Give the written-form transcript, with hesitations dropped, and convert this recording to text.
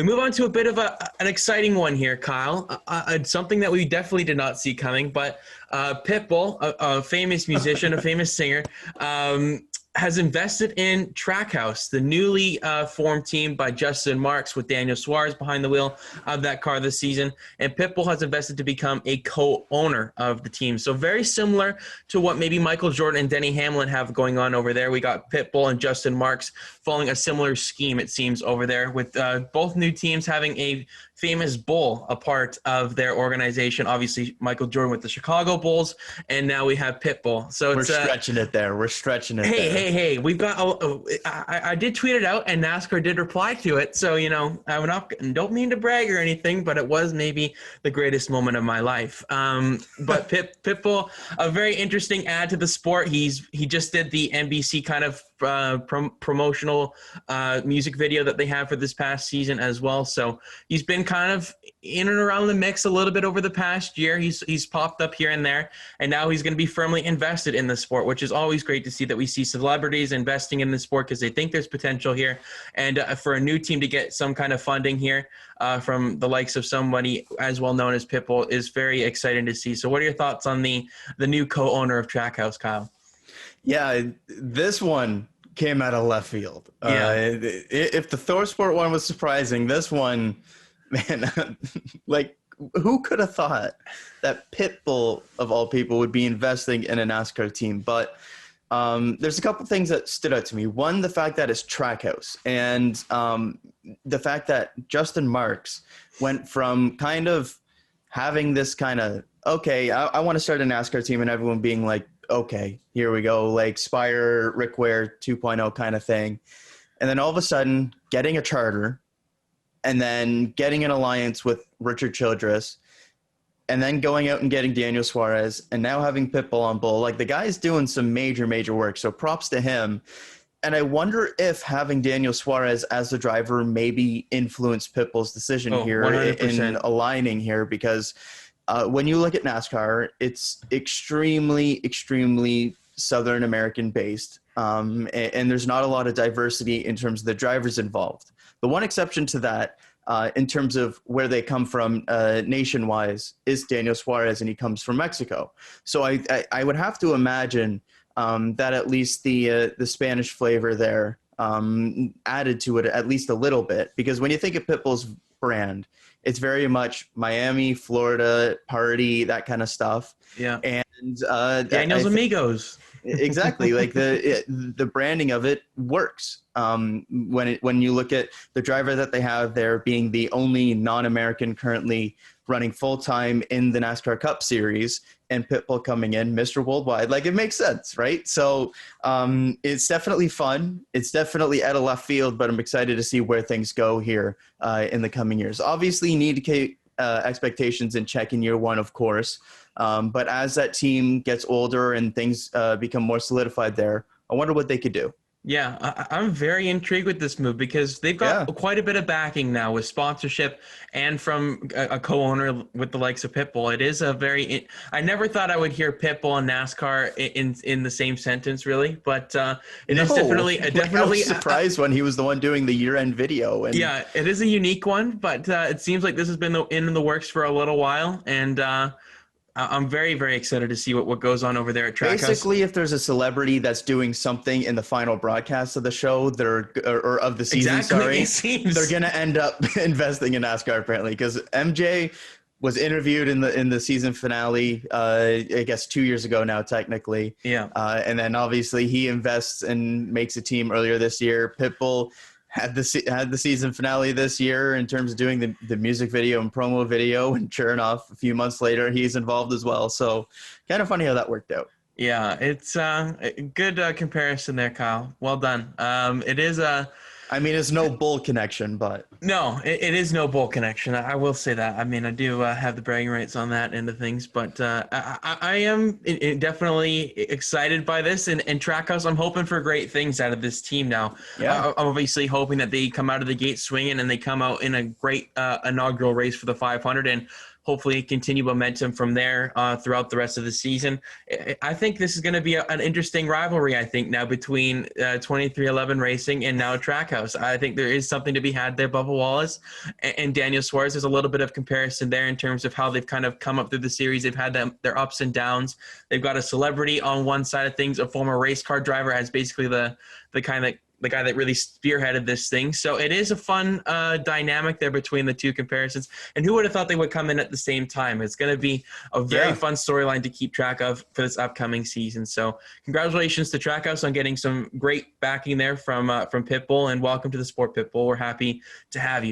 We move on to a bit of an exciting one here, Kyle. Something that we definitely did not see coming, but Pitbull, a famous musician, a famous singer, has invested in Trackhouse, the newly formed team by Justin Marks with Daniel Suarez behind the wheel of that car this season. And Pitbull has invested to become a co-owner of the team. So very similar to what maybe Michael Jordan and Denny Hamlin have going on over there. We got Pitbull and Justin Marks following a similar scheme, it seems, over there, with both new teams having a famous bull a part of their organization. Obviously, Michael Jordan with the Chicago Bulls, and now we have Pitbull. So we're stretching it there. We're stretching it. Hey! We've got. I did tweet it out, and NASCAR did reply to it. So don't mean to brag or anything, but it was maybe the greatest moment of my life. But Pitbull, a very interesting add to the sport. He just did the NBC kind of promotional music video that they have for this past season as well. So he's been kind of in and around the mix a little bit over the past year. He's popped up here and there, and now he's going to be firmly invested in the sport, which is always great to see, that we see celebrities investing in the sport because they think there's potential here. And for a new team to get some kind of funding here from the likes of somebody as well known as Pitbull is very exciting to see. So what are your thoughts on the new co-owner of Trackhouse, Kyle? Yeah, this one came out of left field. If the ThorSport one was surprising, this one, man, like, who could have thought that Pitbull, of all people, would be investing in a NASCAR team? But there's a couple things that stood out to me. One, the fact that it's Trackhouse, and the fact that Justin Marks went from kind of having this kind of, okay, I want to start a NASCAR team, and everyone being like, okay, here we go, like Spire, Rick Ware 2.0 kind of thing. And then all of a sudden getting a charter, and then getting an alliance with Richard Childress, and then going out and getting Daniel Suarez, and now having Pitbull on Bull. Like, the guy's doing some major work, so props to him. And I wonder if having Daniel Suarez as the driver maybe influenced Pitbull's decision here 100%. In aligning here, because when you look at NASCAR, it's extremely Southern American based, and there's not a lot of diversity in terms of the drivers involved. The one exception to that, in terms of where they come from nation-wise, is Daniel Suarez, and he comes from Mexico. So I would have to imagine that at least the Spanish flavor there added to it at least a little bit, because when you think of Pitbull's brand, it's very much Miami, Florida, party, that kind of stuff. Yeah. And Daniel's Amigos. Exactly. Like the branding of it works. When you look at the driver that they have there being the only non-American currently running full-time in the NASCAR Cup Series, and Pitbull coming in, Mr. Worldwide, like, it makes sense, right? So it's definitely fun. It's definitely out of left field, but I'm excited to see where things go here in the coming years. Obviously, you need to keep expectations in check in year one, of course. But as that team gets older and things become more solidified there, I wonder what they could do. Yeah, I'm very intrigued with this move because they've got quite a bit of backing now with sponsorship and from a co-owner with the likes of Pitbull. It is a very – I never thought I would hear Pitbull and NASCAR in the same sentence, really, but it is definitely I was surprised when he was the one doing the year-end video. And yeah, it is a unique one, but it seems like this has been in the works for a little while, and I'm very excited to see what goes on over there at Trackhouse. Basically, if there's a celebrity that's doing something in the final broadcast of the show, or of the season, they're going to end up investing in NASCAR, apparently, because MJ was interviewed in the season finale, I guess 2 years ago now, technically. Yeah. And then obviously he invests and makes a team earlier this year. Pitbull had the season finale this year in terms of doing the music video and promo video, and sure enough, a few months later, he's involved as well. So kind of funny how that worked out. Yeah, it's a good comparison there, Kyle. Well done. It is I mean, it's no Bull connection, but no, it is no Bull connection. I will say that. I mean, I do have the bragging rights on that end of things, but I am definitely excited by this. And Trackhouse, I'm hoping for great things out of this team now. Yeah. I'm obviously hoping that they come out of the gate swinging and they come out in a great inaugural race for the 500. And hopefully continue momentum from there throughout the rest of the season. I think this is going to be an interesting rivalry, I think, now between 2311 Racing and now Trackhouse. I think there is something to be had there, Bubba Wallace and Daniel Suarez. There's a little bit of comparison there in terms of how they've kind of come up through the series. They've had their ups and downs. They've got a celebrity on one side of things, a former race car driver as basically the guy that really spearheaded this thing. So it is a fun dynamic there between the two comparisons. And who would have thought they would come in at the same time? It's going to be a very fun storyline to keep track of for this upcoming season. So congratulations to Trackhouse on getting some great backing there from Pitbull, and welcome to the sport, Pitbull. We're happy to have you.